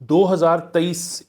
2023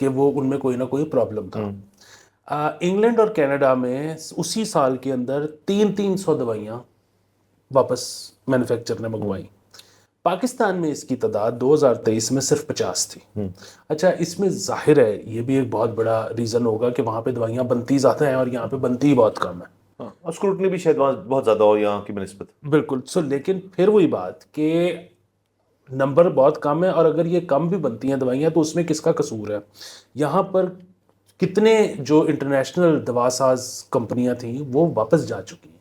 کہ وہ ان میں کوئی نہ کوئی پرابلم تھا. انگلینڈ اور کینیڈا میں اسی سال کے اندر 300 دوائیاں واپس مینوفیکچر نے منگوائی. پاکستان میں اس کی تعداد 2023 میں صرف 50 تھی. اچھا اس میں ظاہر ہے یہ بھی ایک بہت بڑا ریزن ہوگا کہ وہاں پہ دوائیاں بنتی زیادہ ہیں اور یہاں پہ بنتی ہی بہت کم ہے. اور اسکروٹنی بھی شاید وہاں بہت زیادہ ہو یہاں کی بنسبت. بالکل. لیکن پھر وہی بات کہ نمبر بہت کم ہے اور اگر یہ کم بھی بنتی ہیں دوائیاں تو اس میں کس کا قصور ہے؟ یہاں پر کتنے جو انٹرنیشنل دوا ساز کمپنیاں تھیں وہ واپس جا چکی ہیں.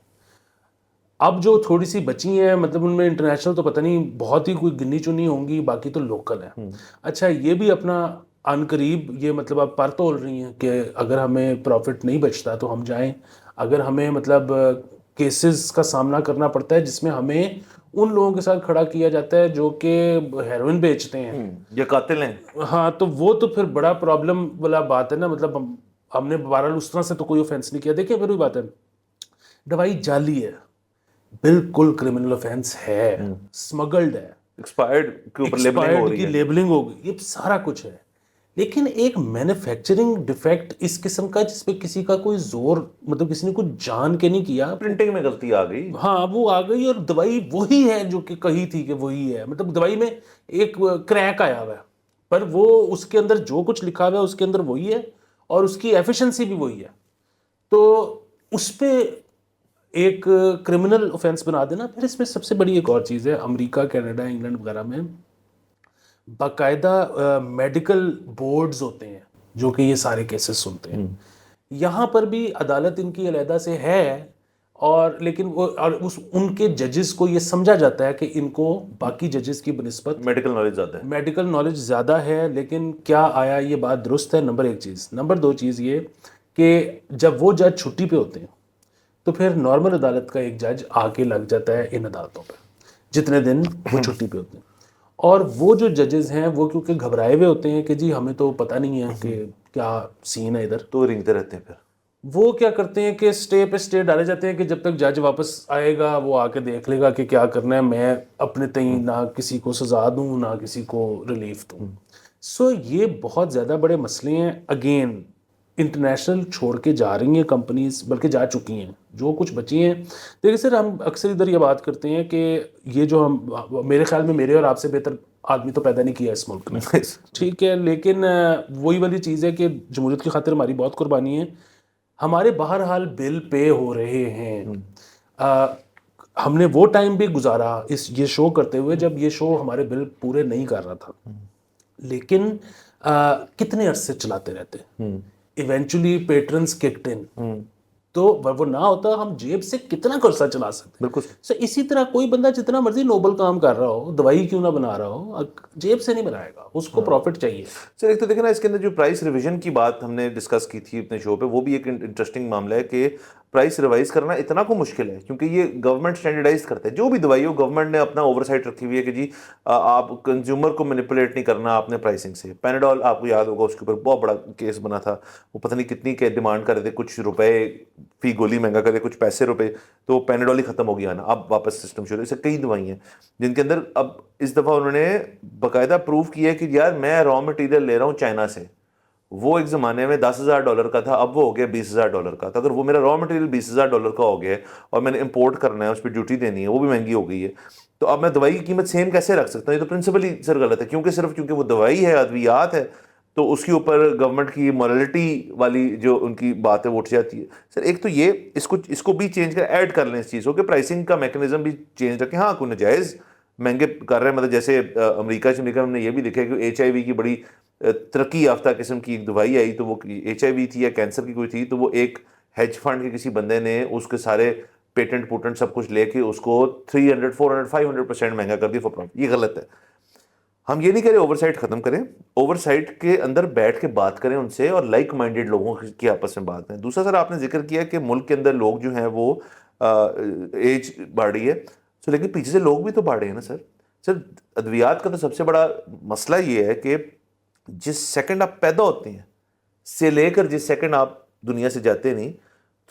اب جو تھوڑی سی بچی ہیں مطلب ان میں انٹرنیشنل تو پتہ نہیں بہت ہی کوئی گنی چنی ہوں گی, باقی تو لوکل ہیں. اچھا یہ بھی اپنا عن قریب یہ مطلب اب پر تول رہی ہیں کہ اگر ہمیں پروفٹ نہیں بچتا تو ہم جائیں. اگر ہمیں مطلب کیسز کا سامنا کرنا پڑتا ہے جس میں ہمیں ان لوگوں کے ساتھ کھڑا کیا جاتا ہے جو کہ ہیروئن بیچتے ہیں یہ قاتل ہیں, ہاں, تو وہ تو پھر بڑا پرابلم والا بات ہے نا. مطلب ہم نے بہرحال اس طرح سے تو کوئی اوفینس نہیں کیا. دیکھیں پھر وہی بات ہے, دوائی جعلی ہے, بالکل کرمنل اوفینس ہے, سمگلڈ ہے, ایکسپائرڈ کے اوپر لیبلنگ ہو ایکسپائرڈ رہی کی ہے. لیبلنگ ہوگی, یہ سارا کچھ ہے. لیکن ایک مینوفیکچرنگ ڈیفیکٹ اس قسم کا جس پہ کسی کا کوئی زور مطلب کسی نے کچھ جان کے نہیں کیا, پرنٹنگ میں غلطی آ گئی. ہاں وہ آ گئی اور دوائی وہی ہے جو کہ کہی تھی کہ وہی ہے. مطلب دوائی میں ایک کریک آیا ہوا ہے پر وہ اس کے اندر جو کچھ لکھا ہوا ہے اس کے اندر وہی ہے اور اس کی ایفیشنسی بھی وہی ہے. تو اس پہ ایک کرمنل اوفینس بنا دینا. پھر اس میں سب سے بڑی ایک اور چیز ہے, امریکہ کینیڈا انگلینڈ وغیرہ میں باقاعدہ میڈیکل بورڈز ہوتے ہیں جو کہ یہ سارے کیسز سنتے ہیں. یہاں پر بھی عدالت ان کی علیحدہ سے ہے اور لیکن وہ اور ان کے ججز کو یہ سمجھا جاتا ہے کہ ان کو باقی ججز کی بنسبت میڈیکل نالج زیادہ ہے. میڈیکل نالج زیادہ ہے. لیکن کیا آیا یہ بات درست ہے؟ نمبر ایک چیز. نمبر دو چیز یہ کہ جب وہ جج چھٹی پہ ہوتے ہیں تو پھر نارمل عدالت کا ایک جج آ کے لگ جاتا ہے ان عدالتوں پہ جتنے دن وہ چھٹی پہ ہوتے ہیں. اور وہ جو ججز ہیں وہ کیونکہ گھبرائے ہوئے ہوتے ہیں کہ جی ہمیں تو پتہ نہیں ہے کہ کیا سین ہے ادھر, تو رنگتے رہتے ہیں. پھر وہ کیا کرتے ہیں کہ سٹے پہ سٹے ڈالے جاتے ہیں کہ جب تک جج واپس آئے گا وہ آ کے دیکھ لے گا کہ کیا کرنا ہے, میں اپنے تئیں نہ کسی کو سزا دوں نہ کسی کو ریلیف دوں. سو یہ بہت زیادہ بڑے مسئلے ہیں. اگین انٹرنیشنل چھوڑ کے جا رہی ہیں کمپنیز, بلکہ جا چکی ہیں, جو کچھ بچی ہیں. دیکھیں سر ہم اکثر ادھر یہ بات کرتے ہیں کہ یہ جو ہم میرے خیال میں میرے اور آپ سے بہتر آدمی تو پیدا نہیں کیا اس ملک میں, ٹھیک ہے, لیکن وہی والی چیز ہے کہ جمہوریت کی خاطر ہماری بہت قربانی ہے. ہمارے بہرحال بل پے ہو رہے ہیں. ہم نے وہ ٹائم بھی گزارا یہ شو کرتے ہوئے جب یہ شو ہمارے بل پورے نہیں کر رہا تھا, لیکن کتنے عرصے چلاتے رہتے. ایونچولی پیٹرنز ککڈ ان, تو وہ نہ ہوتا ہم جیب سے کتنا عرصہ چلا سکتے. بالکل. سو اسی طرح کوئی بندہ جتنا مرضی نوبل کام کر رہا ہو, دوائی کیوں نہ بنا رہا ہو, جیب سے نہیں بنائے گا, اس کو پروفٹ چاہیے. سر ایک تو دیکھیں نا اس کے اندر جو پرائس ریویژن کی بات ہم نے ڈسکس کی تھی اپنے شو پہ, وہ بھی ایک انٹرسٹنگ معاملہ ہے کہ پرائس ریوائز کرنا اتنا کو مشکل ہے کیونکہ یہ گورنمنٹ اسٹینڈرڈائز کرتا ہے. جو بھی دوائی ہو گورنمنٹ نے اپنا اوور سائٹ رکھی ہوئی ہے کہ جی آپ کنزیومر کو مینیپولیٹ نہیں کرنا آپ نے پرائسنگ سے. پیناڈول آپ کو یاد ہوگا اس کے اوپر بہت بڑا کیس بنا تھا, وہ پتہ نہیں کتنی کے ڈیمانڈ کر رہے تھے, کچھ روپے فی گولی مہنگا کر رہے, کچھ پیسے روپے, تو پیناڈول ہی ختم ہو گیا نا. اب واپس سسٹم شروع. اسے کئی دوائی ہیں جن کے اندر اب اس دفعہ انہوں نے باقاعدہ پروف کیا ہے کہ یار میں را مٹیریل لے رہا ہوں چائنا سے, وہ ایک زمانے میں $10,000 کا تھا, اب وہ ہو گیا $20,000 کا. تو اگر وہ میرا را مٹیریل $20,000 کا ہو گیا اور میں نے امپورٹ کرنا ہے, اس پہ ڈیوٹی دینی ہے, وہ بھی مہنگی ہو گئی ہے, تو اب میں دوائی کی قیمت سیم کیسے رکھ سکتا ہوں؟ یہ تو پرنسپل ہی سر غلط ہے. کیونکہ صرف کیونکہ وہ دوائی ہے, ادویات ہے, تو اس کے اوپر گورنمنٹ کی مورالٹی والی جو ان کی بات ہے وہ اٹھ جاتی ہے. سر ایک تو یہ اس کو بھی چینج کر ایڈ کر لیں اس چیز کو کہ پرائسنگ کا میکنزم بھی چینج رکھیں. ہاں کوئی نجائز مہنگے کر رہے ہیں, مطلب جیسے امریکہ میں ہم نے یہ بھی دیکھا ہے کہ HIV کی بڑی ترقی یافتہ قسم کی ایک دوائی آئی, تو وہ HIV تھی یا کینسر کی کوئی تھی, تو وہ ایک ہیج فنڈ کے کسی بندے نے اس کے سارے پیٹنٹ پوٹنٹ سب کچھ لے کے اس کو 300 400 500% مہنگا کر دیا فور پرافٹ. یہ غلط ہے. ہم یہ نہیں کریں اوور سائٹ ختم کریں, اوور سائٹ کے اندر بیٹھ کے بات کریں ان سے, اور لائک مائنڈیڈ لوگوں کی آپس میں بات ہے. دوسرا سر آپ نے ذکر کیا کہ ملک کے اندر لوگ جو ہیں وہ ایج بڑھ رہی ہے, لیکن پیچھے سے لوگ بھی تو بڑھ رہے ہیں نا سر. سر ادویات کا تو سب سے بڑا مسئلہ یہ ہے کہ جس سیکنڈ آپ پیدا ہوتے ہیں سے لے کر جس سیکنڈ آپ دنیا سے جاتے نہیں,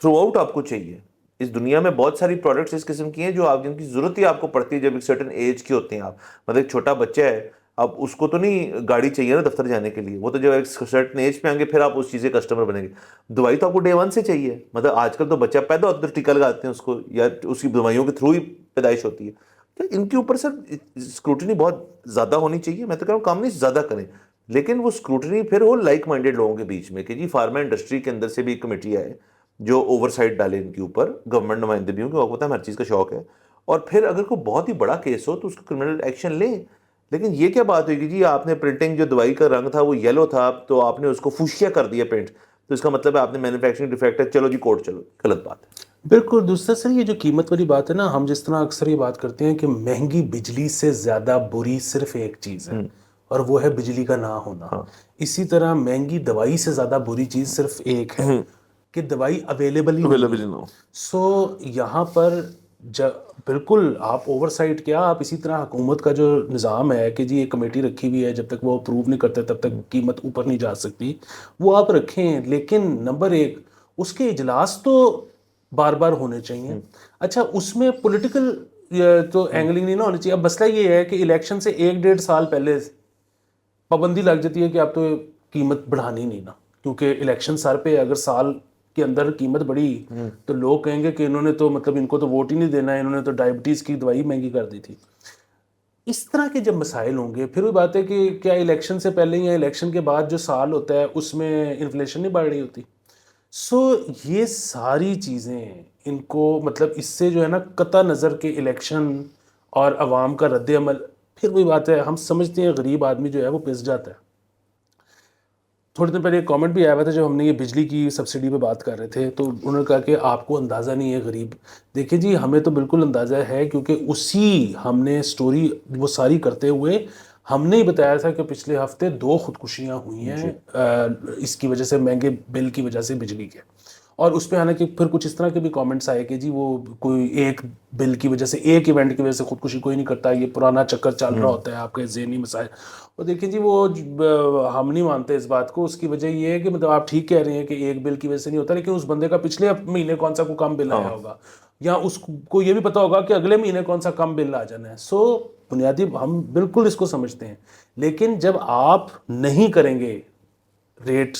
تھرو آؤٹ آپ کو چاہیے. اس دنیا میں بہت ساری پروڈکٹس اس قسم کی ہیں جو آپ جن کی ضرورت ہی آپ کو پڑتی ہے جب ایک سرٹن ایج کے ہوتے ہیں آپ. مطلب ایک چھوٹا بچہ ہے اب اس کو تو نہیں گاڑی چاہیے نا دفتر جانے کے لیے, وہ تو جب ایک سرٹن ایج پہ آئیں گے پھر آپ اس چیز کے کسٹمر بنیں گے. دوائی تو آپ کو ڈے ون سے چاہیے, مطلب آج کل تو بچہ پیدا ہوتا ہے ٹیکا لگاتے ہیں اس کو, یا اس کی دوائیوں کے تھرو ہی پیدائش ہوتی ہے. تو ان کے اوپر سر اسکروٹنی بہت زیادہ ہونی چاہیے. میں تو کہہ رہا ہوں کام نہیں زیادہ کریں, لیکن وہ اسکروٹنی پھر ہو لائک مائنڈیڈ لوگوں کے بیچ میں, کہ جی فارما انڈسٹری کے اندر سے بھی ایک کمیٹی آئے جو اوور سائٹ ڈالے ان کے اوپر, گورنمنٹ نمائندے بھی ہوں, کہ پتہ ہے ہر چیز کا شوق ہے, اور پھر اگر کوئی بہت ہی بڑا کیس ہو تو اس کو کرمنل ایکشن لیں. لیکن یہ کیا بات ہوئی کہ جی آپ نے پرنٹنگ جو دوائی کا رنگ تھا وہ یلو تھا تو آپ نے اس کو فوشیا کر دیا پرنٹ, تو اس کا مطلب ہے آپ نے مینوفیکچرنگ ڈیفیکٹ ہے, چلو جی کورٹ چلو. غلط بات ہے. بالکل. دوسرا سر یہ جو قیمت والی بات ہے نا, ہم جس طرح اکثر یہ بات کرتے ہیں کہ مہنگی بجلی سے زیادہ بری صرف ایک چیز ہے, اور وہ ہے بجلی کا نہ ہونا. اسی طرح مہنگی دوائی سے زیادہ بری چیز صرف ایک ہے کہ دوائی اویلیبل ہی نہیں ہے. سو یہاں پر بالکل آپ اوور سائٹ کیا, آپ اسی طرح حکومت کا جو نظام ہے کہ جی ایک کمیٹی رکھی ہوئی ہے, جب تک وہ اپروو نہیں کرتے تب تک قیمت اوپر نہیں جا سکتی, وہ آپ رکھیں. لیکن نمبر ایک, اس کے اجلاس تو بار بار ہونے چاہیے. اچھا, اس میں پولیٹیکل تو اینگلنگ نہیں نہ ہونی چاہیے. اب مسئلہ یہ ہے کہ الیکشن سے 1-1.5 سال پہلے پابندی لگ جاتی ہے کہ آپ تو قیمت بڑھانی نہیں نا, کیونکہ الیکشن سر پہ اگر سال کے اندر قیمت بڑھی تو لوگ کہیں گے کہ انہوں نے تو مطلب ان کو تو ووٹ ہی نہیں دینا ہے, انہوں نے تو ڈائبٹیز کی دوائی مہنگی کر دی تھی. اس طرح کے جب مسائل ہوں گے, پھر وہ بات ہے کہ کیا الیکشن سے پہلے یا الیکشن کے بعد جو سال ہوتا ہے اس میں انفلیشن نہیں بڑھ رہی ہوتی. سو یہ ساری چیزیں ان کو مطلب اس سے جو ہے نا قطع نظر کے الیکشن اور عوام کا رد عمل, پھر وہی بات ہے, ہم سمجھتے ہیں غریب آدمی جو ہے وہ پس جاتا ہے. تھوڑے دن پہلے ایک کامنٹ بھی آیا ہوا تھا جب ہم نے یہ بجلی کی سبسڈی پہ بات کر رہے تھے, تو انہوں نے کہا کہ آپ کو اندازہ نہیں ہے غریب. دیکھیں جی, ہمیں تو بالکل اندازہ ہے, کیونکہ اسی ہم نے سٹوری وہ ساری کرتے ہوئے ہم نے ہی بتایا تھا کہ پچھلے ہفتے 2 خودکشیاں ہوئی ہیں اس کی وجہ سے, مہنگے بل کی وجہ سے بجلی کے. اور اس پہ حالانکہ پھر کچھ اس طرح کے بھی کامنٹس آئے کہ جی وہ کوئی ایک بل کی وجہ سے, ایک ایونٹ کی وجہ سے خودکشی کوئی نہیں کرتا, یہ پرانا چکر چل رہا ہوتا ہے آپ کے ذہنی مسائل. اور دیکھیں جی, وہ ہم نہیں مانتے اس بات کو. اس کی وجہ یہ ہے کہ مطلب آپ ٹھیک کہہ رہے ہیں کہ ایک بل کی وجہ سے نہیں ہوتا, لیکن اس بندے کا پچھلے مہینے کون سا کوئی کم بل آیا ہوگا, یا اس کو یہ بھی پتا ہوگا کہ اگلے مہینے کون سا کم بل آ جانا ہے. سو بنیادی ہم بالکل اس کو سمجھتے ہیں, لیکن جب آپ نہیں کریں گے, ریٹ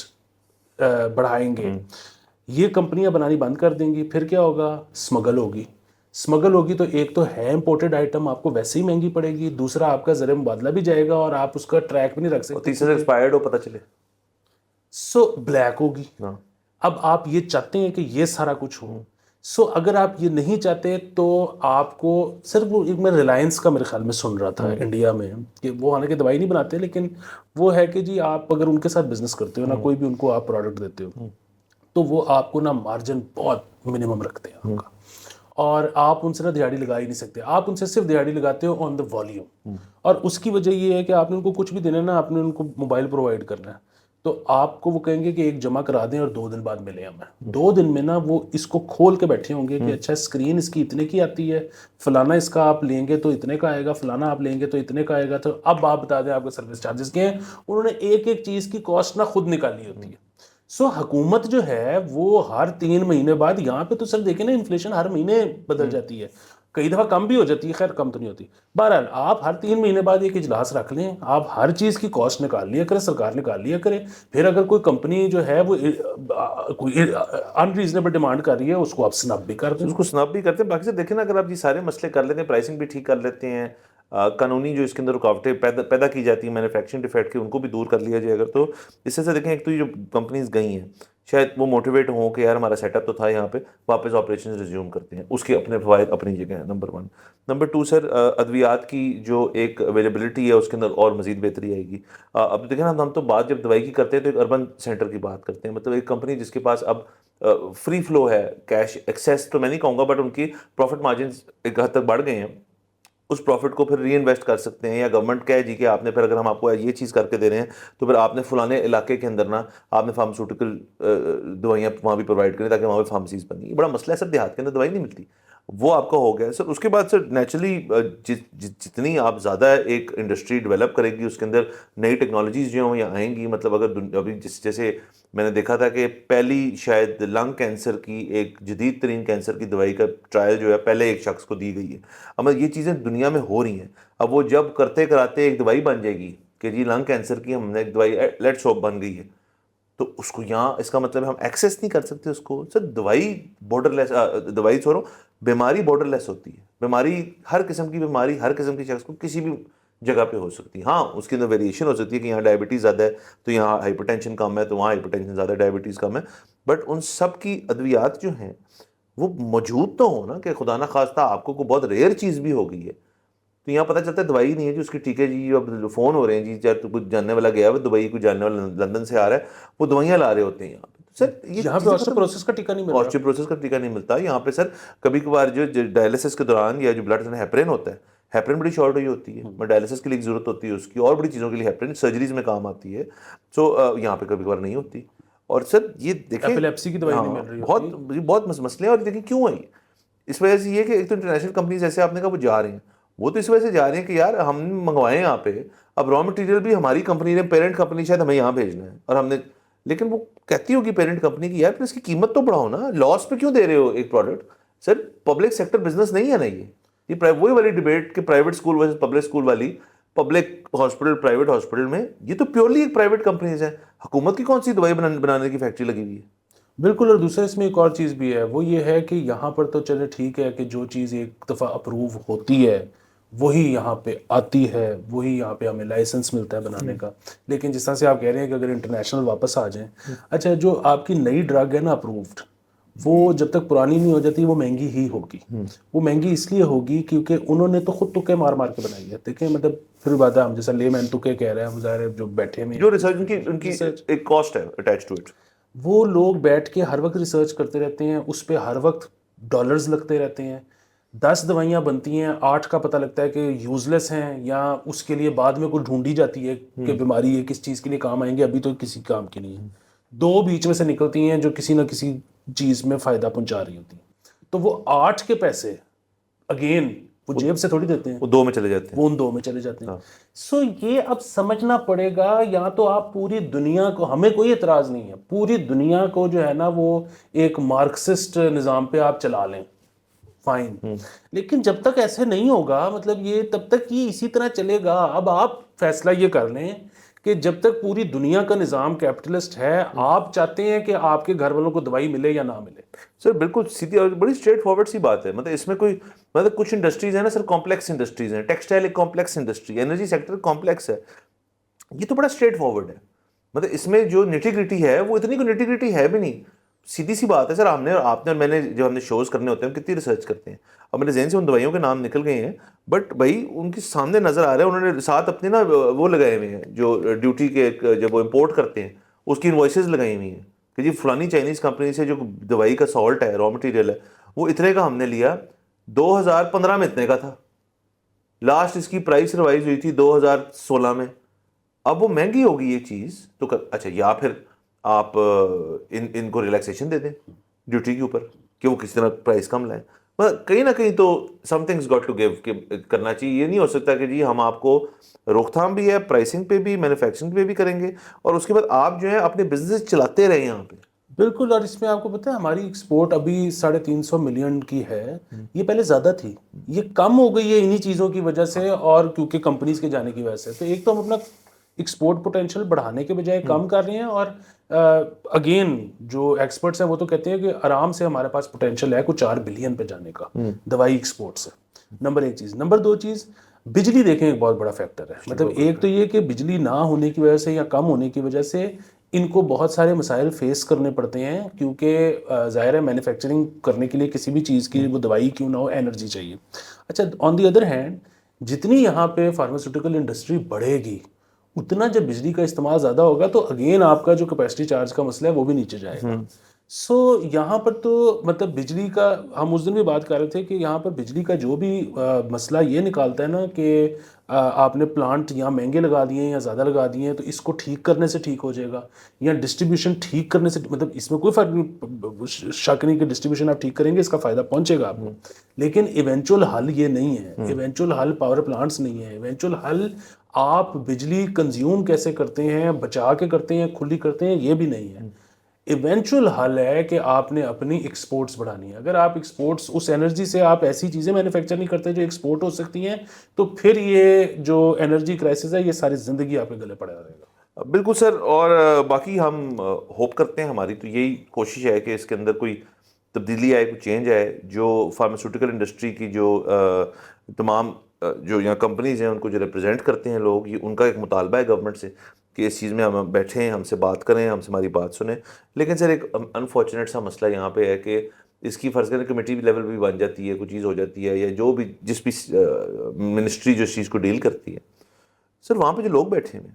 بڑھائیں گے, یہ کمپنیاں بنانی بند کر دیں گی, پھر کیا ہوگا, اسمگل ہوگی. اسمگل ہوگی تو ایک تو ہے امپورٹڈ آئٹم آپ کو ویسے ہی مہنگی پڑے گی, دوسرا آپ کا زر مبادلہ بھی جائے گا اور آپ اس کا ٹریک بھی نہیں رکھ سکتے, تیسرا ایکسپائرڈ ہو پتہ چلے. سو بلیک ہوگی. اب آپ یہ چاہتے ہیں کہ یہ سارا کچھ ہو. سو اگر آپ یہ نہیں چاہتے تو آپ کو صرف ایک میں ریلائنس کا میرے خیال میں سن رہا تھا انڈیا میں, کہ وہ حالانکہ دوائی نہیں بناتے, لیکن وہ ہے کہ جی آپ اگر ان کے ساتھ بزنس کرتے ہو نا, کوئی بھی ان کو آپ پروڈکٹ دیتے ہو, تو وہ آپ کو نا مارجن بہت منیمم رکھتے ہیں آپ کا, اور آپ ان سے نا دہاڑی لگا ہی نہیں سکتے. آپ ان سے صرف دہاڑی لگاتے ہو آن دا والیوم, اور اس کی وجہ یہ ہے کہ آپ نے ان کو کچھ بھی دینا ہے نا, آپ نے ان کو موبائل پرووائڈ کرنا ہے, تو آپ کو وہ کہیں گے کہ ایک جمع کرا دیں اور 2 دن بعد ملیں ہمیں. 2 دن میں نا وہ اس کو کھول کے بیٹھے ہوں گے کہ اچھا اسکرین اس کی اتنے کی آتی ہے, فلانا اس کا آپ لیں گے تو اتنے کا آئے گا, فلانا آپ لیں گے تو اتنے کا آئے گا. تو اب آپ بتا دیں آپ کے سروس چارجز کیا ہیں. انہوں نے ایک ایک چیز کی کاسٹ نا خود نکالی ہوتی ہے. سو حکومت جو ہے وہ ہر 3 مہینے بعد, یہاں پہ تو سر دیکھیں نا انفلیشن ہر مہینے بدل جاتی ہے, کئی دفعہ کم بھی ہو جاتی ہے, خیر کم تو نہیں ہوتی. بہرحال آپ ہر 3 مہینے بعد ایک اجلاس رکھ لیں, آپ ہر چیز کی کاسٹ نکال لیا کریں, سرکار نکال لیا کرے. پھر اگر کوئی کمپنی جو ہے وہ کوئی ان ریزنیبل ڈیمانڈ کر رہی ہے, اس کو آپ سنپ بھی کر دیں. اس کو سنپ بھی کرتے ہیں. باقی سے دیکھیں نا, اگر آپ یہ سارے مسئلے کر لیتے ہیں, پرائسنگ بھی ٹھیک کر لیتے ہیں, قانونی جو اس کے اندر رکاوٹیں پیدا کی جاتی ہیں مینوفیکچرنگ ڈیفیکٹ کی, ان کو بھی دور کر لیا جائے اگر, تو اس سے دیکھیں ایک تو یہ جو کمپنیز گئی ہیں شاید وہ موٹیویٹ ہوں کہ یار ہمارا سیٹ اپ تو تھا یہاں پہ, واپس آپریشن ریزیوم کرتے ہیں, اس کے اپنے فوائد اپنی جگہ ہیں. نمبر 1. نمبر 2 سر, ادویات کی جو ایک اویلیبلٹی ہے اس کے اندر اور مزید بہتری آئے گی. اب دیکھیں نا, ہم تو بات جب دوائی کی کرتے ہیں تو ایک اربن سینٹر کی بات کرتے ہیں, مطلب ایک کمپنی جس کے پاس اب فری فلو ہے, کیش ایکسیس تو میں نہیں کہوں گا, بٹ ان کی پروفٹ مارجنز ایک حد تک بڑھ گئے ہیں, اس پروفٹ کو پھر ری انویسٹ کر سکتے ہیں. یا گورنمنٹ کہے جی کہ آپ نے پھر اگر ہم آپ کو یہ چیز کر کے دے رہے ہیں تو پھر آپ نے فلانے علاقے کے اندر نا آپ نے فارماسیوٹیکل دوائیاں وہاں بھی پرووائڈ کریں تاکہ وہاں پہ فارمیسیز بنیں. یہ بڑا مسئلہ ہے سر, دیہات کے اندر دوائی نہیں ملتی. وہ آپ کا ہو گیا سر. اس کے بعد سر نیچرلی جتنی آپ زیادہ ایک انڈسٹری ڈیولپ کرے گی اس کے اندر نئی ٹیکنالوجیز جو ہیں یہ آئیں گی. مطلب اگر ابھی جیسے میں نے دیکھا تھا کہ پہلی شاید لنگ کینسر کی ایک جدید ترین کینسر کی دوائی کا ٹرائل جو ہے پہلے ایک شخص کو دی گئی ہے. اب یہ چیزیں دنیا میں ہو رہی ہیں. اب وہ جب کرتے کراتے ایک دوائی بن جائے گی کہ جی لنگ کینسر کی ہم نے ایک دوائی لیٹ سوپ بن گئی ہے, تو اس کو یہاں اس کا مطلب ہم ایکسیس نہیں کر سکتے اس کو. سر دوائی بارڈر لیس, دوائی چھوڑو, بیماری بارڈر لیس ہوتی ہے. بیماری ہر قسم کی بیماری ہر قسم کے شخص کو کسی بھی جگہ پہ ہو سکتی ہے. ہاں اس کے اندر ویریشن ہو سکتی ہے کہ یہاں ڈائبٹیز زیادہ ہے تو یہاں ہائپر ٹینشن کم ہے, تو وہاں ہائپر ٹینشن زیادہ ہے, ڈائبٹیز کم ہے. بٹ ان سب کی ادویات جو ہیں وہ موجود تو ہو نا, کہ خدا نہ خواستہ آپ کو کوئی بہت ریئر چیز بھی ہو گئی ہے تو یہاں پتہ چلتا ہے دوائی نہیں ہے جی اس کی, ٹھیک ہے جی اب فون ہو رہے ہیں جی چاہے تو کچھ جاننے والا گیا ہے دبئی, کوئی جاننے والا لندن سے آ رہا ہے, وہ دوائیاں لا رہے ہوتے ہیں یہاں پہ. سر یہاں پہ آسٹو پروسیس کا ٹیکا نہیں مل رہا, آسٹو پروسیس کا ٹیکا نہیں ملتا یہاں پہ. سر کبھی کبھار جو ڈائلسس کے دوران یا جو بلڈ ہیپرین ہوتا ہے, ہیپرین بڑی شارٹ ہوئی ہوتی ہے, ڈائلسس کے لیے ضرورت ہوتی ہے اس کی, اور بڑی چیزوں کے لیے ہیپرین سرجریز میں کام آتی ہے. سو یہاں پہ کبھی کبھار نہیں ہوتی. اور سر یہ دیکھیں ایپیلیپسی کی دوائی نہیں مل رہی ہوتی. بہت مسئلے ہیں. اور دیکھیں کیوں ہے اس وجہ سے یہ کہ ایک تو انٹرنیشنل کمپنیز جیسے آپ نے کہا وہ جا رہے ہیں, وہ تو اس وجہ سے جا رہے ہیں کہ یار ہم نے منگوائے یہاں پہ, اب را مٹیریل بھی ہماری کمپنی نے, پیرنٹ کمپنی شاید ہمیں یہاں بھیجنا ہے اور ہم نے, لیکن وہ کہتی ہوگی پیرنٹ کمپنی کی یار پھر اس کی قیمت تو بڑھاؤ نا, لاس پہ کیوں دے رہے ہو ایک product. Sir public sector business نہیں ہے نا یہ وہی والی ڈبیٹ کہ private school versus public school والی. پبلک ہاسپٹل پرائیویٹ ہاسپٹل میں یہ تو پیورلی ایک پرائیویٹ کمپنیز ہیں. حکومت کی کون سی دوائی بنانے کی فیکٹری لگی ہوئی ہے. بالکل. اور دوسرا اس میں ایک اور چیز بھی ہے, وہ یہ ہے کہ یہاں پر تو چلے ٹھیک ہے کہ جو چیز ایک دفعہ اپروو ہوتی ہے وہی یہاں پہ آتی ہے, وہی یہاں پہ ہمیں لائسنس ملتا ہے بنانے کا. لیکن جس طرح سے آپ کہہ رہے ہیں کہ اگر انٹرنیشنل واپس آ جائیں, اچھا جو آپ کی نئی ڈرگ ہے نا اپرووڈ, وہ جب تک پرانی نہیں ہو جاتی وہ مہنگی ہی ہوگی. وہ مہنگی اس لیے ہوگی کیونکہ انہوں نے تو خود تکے مار کے بنائی ہے. دیکھیں مطلب پھر بات ہے, ہم جیسا لے مین تکے کہہ رہے ہیں, ظاہر ہے جو بیٹھے میں جو ریسرچ ان کی ایک کاسٹ ہے اٹیچ ٹو اٹ, وہ لوگ بیٹھ کے ہر وقت ریسرچ کرتے رہتے ہیں, اس پہ ہر وقت ڈالرز لگتے رہتے ہیں. 10 دوائیاں بنتی ہیں, 8 کا پتہ لگتا ہے کہ یوز لیس ہیں یا اس کے لیے بعد میں کوئی ڈھونڈی جاتی ہے کہ بیماری ہے کس چیز کے لیے کام آئیں گے, ابھی تو کسی کام کی نہیں ہے. 2 بیچ میں سے نکلتی ہیں جو کسی نہ کسی چیز میں فائدہ پہنچا رہی ہوتی ہیں. تو وہ 8 کے پیسے اگین وہ جیب سے تھوڑی دیتے ہیں, وہ 2 میں چلے جاتے ہیں, وہ ان 2 میں چلے جاتے ہیں. سو یہ اب سمجھنا پڑے گا, یا تو آپ پوری دنیا کو, ہمیں کوئی اعتراض نہیں ہے, پوری دنیا کو جو ہے نا وہ ایک مارکسسٹ نظام پہ آپ چلا لیں, فائن. لیکن جب تک ایسے نہیں ہوگا, مطلب یہ تب تک یہ اسی طرح چلے گا. اب آپ فیصلہ یہ کر لیں کہ جب تک پوری دنیا کا نظام کیپٹلسٹ ہے, آپ چاہتے ہیں کہ آپ کے گھر والوں کو دوائی ملے یا نہ ملے. سر بالکل سیدھی اور بڑی اسٹریٹ فارورڈ سی بات ہے. مطلب اس میں کوئی مطلب کچھ انڈسٹریز ہیں نا سر, کمپلیکس انڈسٹریز ہیں. ٹیکسٹائل ایک complex industry, energy sector complex ہے. یہ تو بڑا اسٹریٹ فارورڈ ہے. مطلب اس میں جو نیٹی گریٹی ہے وہ اتنی کوئی نیٹی گریٹی ہے بھی نہیں, سیدھی سی بات ہے. سر آپ نے اور میں نے جو ہم نے شوز کرنے ہوتے ہیں کتنی ریسرچ کرتے ہیں. اب میرے ذہن سے ان دوائیوں کے نام نکل گئے ہیں, بٹ بھائی ان کے سامنے نظر آ رہا ہے, انہوں نے ساتھ اپنے نا وہ لگائے ہوئے ہیں جو ڈیوٹی کے جب وہ امپورٹ کرتے ہیں اس کی انوائسز لگائی ہوئی ہیں کہ جی فلانی چائنیز کمپنی سے جو دوائی کا سالٹ ہے, را مٹیریل ہے, وہ اتنے کا ہم نے لیا, 2015 میں اتنے کا تھا, لاسٹ اس کی پرائس ریوائز ہوئی تھی 2016 میں. اب وہ مہنگی ہوگی یہ چیز تو اچھا, یا پھر آپ ان کو ریلیکسیشن دے دیں ڈیوٹی کے اوپر کہ وہ کسی طرح پرائس کم لائیں. کہیں نہ کہیں تو some things got to give کرنا چاہیے. یہ نہیں ہو سکتا کہ جی ہم آپ کو روک تھام بھی ہے, پرائسنگ پہ بھی, مینوفیکچرنگ پہ بھی کریں گے, اور اس کے بعد آپ جو ہے اپنے بزنس چلاتے رہیں یہاں پہ. بالکل. اور اس میں آپ کو پتہ ہے ہماری ایکسپورٹ ابھی 350 ملین کی ہے, یہ پہلے زیادہ تھی, یہ کم ہو گئی ہے انہی چیزوں کی وجہ سے, اور کیونکہ کمپنیز کے جانے کی وجہ سے. تو ایک تو ہم اپنا ایکسپورٹ پوٹینشیل بڑھانے کے بجائے کم کر رہے ہیں, اور اگین جو ایکسپرٹس ہیں وہ تو کہتے ہیں کہ آرام سے ہمارے پاس پوٹینشیل ہے کچھ 4 بلین پہ جانے کا دوائی ایکسپورٹ سے. نمبر 1 چیز. نمبر 2 چیز, بجلی دیکھیں ایک بہت بڑا فیکٹر ہے. مطلب ایک تو یہ کہ بجلی نہ ہونے کی وجہ سے یا کم ہونے کی وجہ سے ان کو بہت سارے مسائل فیس کرنے پڑتے ہیں, کیونکہ ظاہر ہے مینوفیکچرنگ کرنے کے لیے کسی بھی چیز کی, وہ دوائی کیوں نہ ہو, انرجی چاہیے. اچھا آن دی ادر ہینڈ جتنی یہاں پہ فارماسیوٹیکل انڈسٹری بڑھے گی, اتنا جب بجلی کا استعمال زیادہ ہوگا تو اگین آپ کا جو کیپیسٹی چارج کا مسئلہ ہے وہ بھی نیچے جائے گا. سو یہاں پر تو مطلب بجلی کا ہم اس دن بھی بات کر رہے تھے کہ یہاں پر بجلی کا جو بھی مسئلہ یہ نکالتا ہے نا کہ آپ نے پلانٹ یہاں مہنگے لگا دیے ہیں یا زیادہ لگا دیے ہیں تو اس کو ٹھیک کرنے سے ٹھیک ہو جائے گا، یا ڈسٹریبیوشن ٹھیک کرنے سے، مطلب اس میں کوئی فرق نہیں، شک نہیں کہ ڈسٹریبیوشن آپ ٹھیک کریں گے اس کا فائدہ پہنچے گا آپ کو، لیکن ایونچول حل یہ نہیں ہے، ایونچول حل پاور پلانٹس نہیں ہے، ایونچول حل آپ بجلی کنزیوم کیسے کرتے ہیں، بچا کے کرتے ہیں، کھلی کرتے ہیں، یہ بھی نہیں ہے۔ ایونچول حل ہے کہ آپ نے اپنی ایکسپورٹس بڑھانی ہے۔ اگر آپ ایکسپورٹس، اس انرجی سے آپ ایسی چیزیں مینوفیکچر نہیں کرتے جو ایکسپورٹ ہو سکتی ہیں، تو پھر یہ جو انرجی کرائسس ہے یہ ساری زندگی آپ کے گلے پڑا رہے گا۔ بالکل سر، اور باقی ہم ہوپ کرتے ہیں، ہماری تو یہی کوشش ہے کہ اس کے اندر کوئی تبدیلی آئے، کوئی چینج آئے، جو فارماسیوٹیکل انڈسٹری کی جو تمام جو یہاں کمپنیز ہیں ان کو جو ریپرزینٹ کرتے ہیں لوگ، یہ ان کا ایک مطالبہ ہے گورنمنٹ سے کہ اس چیز میں ہم بیٹھیں، ہم سے بات کریں، ہم سے ہماری بات سنیں۔ لیکن سر ایک انفارچونیٹ سا مسئلہ یہاں پہ ہے کہ اس کی فرض کریں کمیٹی لیول بھی بن جاتی ہے، کوئی چیز ہو جاتی ہے، یا جو بھی جس بھی منسٹری جو اس چیز کو ڈیل کرتی ہے، سر وہاں پہ جو لوگ بیٹھے ہیں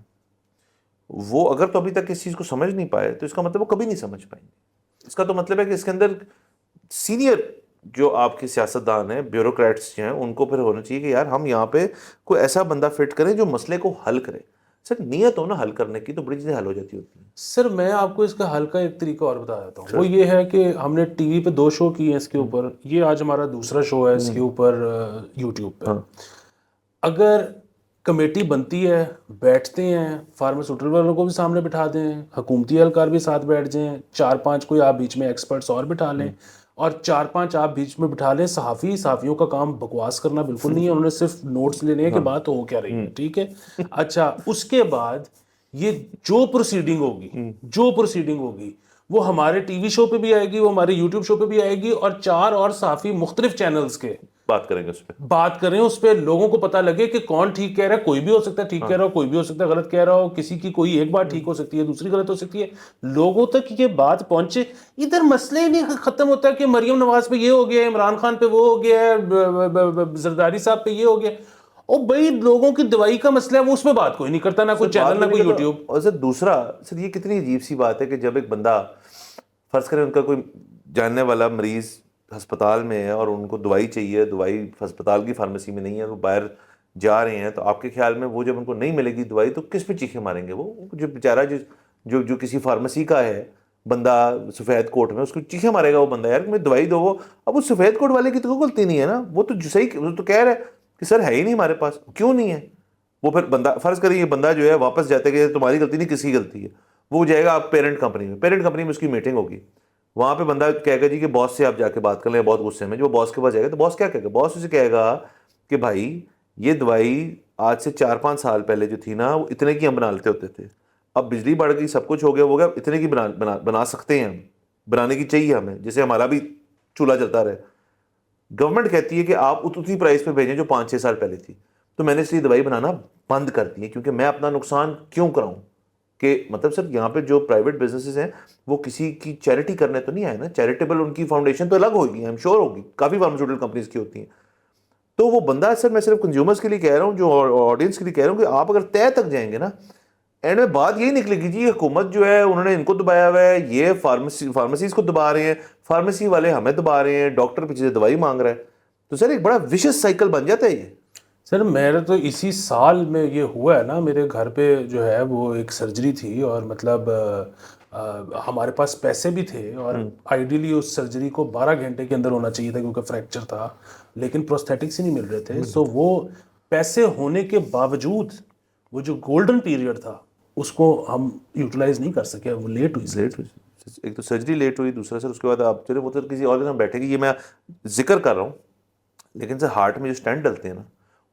وہ اگر تو ابھی تک اس چیز کو سمجھ نہیں پائے تو اس کا مطلب وہ کبھی نہیں سمجھ پائیں گے۔ اس کا تو مطلب ہے کہ اس کے اندر سینئر جو آپ کے سیاستدان ہیں، بیوروکریٹس ہیں، ان کو پھر ہونا چاہیے کہ یار ہم یہاں پہ کوئی ایسا بندہ فٹ کریں جو مسئلے کو حل کرے۔ سر نیت ہو نا حل کرنے کی تو بڑی چیزیں حل ہو جاتی ہوتی ہیں۔ سر میں آپ کو اس کا حل کا ایک طریقہ اور بتا دیتا ہوں، وہ یہ ہے کہ ہم نے ٹی وی پہ 2 شو کیے ہیں اس کے اوپر، یہ آج ہمارا دوسرا شو ہے اس کے اوپر یوٹیوب پہ۔ اگر کمیٹی بنتی ہے، بیٹھتے ہیں، فارماسیوٹیکل والوں کو بھی سامنے بٹھا دیں، حکومتی اہلکار بھی ساتھ بیٹھ جائیں، 4-5 کوئی آپ بیچ میں ایکسپرٹس اور بٹھا لیں، اور 4-5 آپ بیچ میں بٹھا لیں، صحافیوں کا کام بکواس کرنا بالکل نہیں ہے، انہوں نے صرف نوٹس لینے ہیں کہ بات ہو کیا رہی ہے، ٹھیک ہے۔ اچھا، اس کے بعد یہ جو پروسیڈنگ ہوگی وہ ہمارے ٹی وی شو پہ بھی آئے گی، وہ ہمارے یوٹیوب شو پہ بھی آئے گی، اور 4 اور صحافی مختلف چینلز کے بات کریں گے اس پہ، بات کریں اس پہ، لوگوں کو پتہ لگے کہ کون ٹھیک کہہ رہا ہے۔ کوئی بھی ہو سکتا ہے ٹھیک کہہ رہا ہو، کوئی بھی ہو سکتا ہے غلط کہہ رہا ہو، کسی کی کوئی ایک بات ٹھیک ہو سکتی ہے، دوسری غلط ہو سکتی ہے، لوگوں تک یہ بات پہنچے۔ ادھر مسئلہ ہی نہیں ختم ہوتا کہ مریم نواز پہ یہ ہو گیا، عمران خان پہ وہ ہو گیا، زرداری صاحب پہ یہ ہو گیا، اور بھائی لوگوں کی دوائی کا مسئلہ ہے وہ اس پہ بات کوئی نہیں کرتا، نہ کوئی چینل، نہ کوئی یوٹیوب۔ اور سر دوسرا، سر یہ کتنی عجیب سی بات ہے کہ جب ایک بندہ فرض کریں ان کا کوئی جاننے والا مریض ہسپتال میں ہے اور ان کو دوائی چاہیے، دوائی ہسپتال کی فارمیسی میں نہیں ہے، وہ باہر جا رہے ہیں، تو آپ کے خیال میں وہ جب ان کو نہیں ملے گی دوائی تو کس پہ چیخیں ماریں گے؟ وہ جو بیچارہ جو کسی فارمیسی کا ہے بندہ سفید کوٹ میں، اس کو چیخیں مارے گا وہ بندہ، یار میں دوائی دو۔ وہ اب اس سفید کوٹ والے کی تو کوئی غلطی نہیں ہے نا، وہ تو صحیح، وہ تو کہہ رہا ہے کہ سر ہے ہی نہیں ہمارے پاس، کیوں نہیں ہے؟ وہ پھر بندہ فرض کریں یہ بندہ جو ہے واپس جاتا ہے کہ تمہاری غلطی نہیں، کسی کی غلطی ہے، وہ جائے گا آپ پیرنٹ کمپنی میں اس کی میٹنگ ہوگی، وہاں پہ بندہ کہے گا جی کہ باس سے آپ جا کے بات کر لیں، بہت غصے میں، جو باس کے پاس جائے گا تو باس کیا کہے گا؟ باس اسے کہے گا کہ بھائی یہ دوائی آج سے 4-5 سال پہلے جو تھی نا وہ اتنے کی ہم بنا لیتے ہوتے تھے، اب بجلی بڑھ گئی، سب کچھ ہو گیا، اتنے کی بنا سکتے ہیں ہم، بنانے کی چاہیے ہمیں، جسے ہمارا بھی چولہا چلتا رہے۔ گورنمنٹ کہتی ہے کہ آپ اتنی پرائس پہ بھیجیں جو 5-6 سال پہلے تھی، تو میں نے اس لیے دوائی بنانا بند کر دی ہے، کیونکہ میں اپنا نقصان کیوں کراؤں؟ کہ مطلب سر یہاں پہ جو پرائیویٹ بزنسز ہیں وہ کسی کی چیریٹی کرنے تو نہیں آئے نا، چیریٹیبل ان کی فاؤنڈیشن تو الگ ہوگی، ایم شور ہوگی، کافی فارماسیوٹیکل کمپنیز کی ہوتی ہیں۔ تو وہ بندہ سر، میں صرف کنزیومرز کے لیے کہہ رہا ہوں، جو آڈینس کے لیے کہہ رہا ہوں، کہ آپ اگر طے تک جائیں گے نا، اینڈ میں بات یہی نکلے گی جی حکومت جو ہے انہوں نے ان کو دبایا ہوا ہے، یہ فارمیسیز کو دبا رہے ہیں، فارمیسی والے ہمیں دبا رہے ہیں، ڈاکٹر پیچھے سے دوائی مانگ رہا ہے، تو سر ایک بڑا ویشس سائیکل بن جاتا ہے یہ۔ سر میرے تو اسی سال میں یہ ہوا ہے نا، میرے گھر پہ جو ہے وہ ایک سرجری تھی، اور مطلب ہمارے پاس پیسے بھی تھے، اور آئیڈیلی اس سرجری کو 12 گھنٹے کے اندر ہونا چاہیے تھا کیونکہ فریکچر تھا، لیکن پروستھیٹکس ہی نہیں مل رہے تھے، سو وہ پیسے ہونے کے باوجود وہ جو گولڈن پیریڈ تھا اس کو ہم یوٹیلائز نہیں کر سکے، وہ لیٹ ہوئی سر۔ ایک تو سرجری لیٹ ہوئی، دوسرا سر اس کے بعد آپ چلے وہ تو کسی اور کے ساتھ بیٹھے گی، یہ میں ذکر کر رہا ہوں، لیکن سر ہارٹ میں جو اسٹینٹ ڈلتے ہیں نا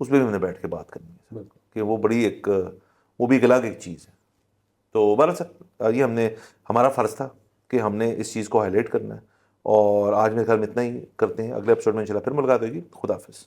اس پہ بھی ہم نے بیٹھ کے بات کرنی ہے کہ وہ بڑی ایک وہ بھی ایک الگ ایک چیز ہے۔ تو بہرحال سر یہ ہمارا فرض تھا کہ ہم نے اس چیز کو ہائی لائٹ کرنا ہے، اور آج میرے خیال میں اتنا ہی کرتے ہیں، اگلے ایپیسوڈ میں انشاءاللہ پھر ملاقات ہوگی۔ خدا حافظ۔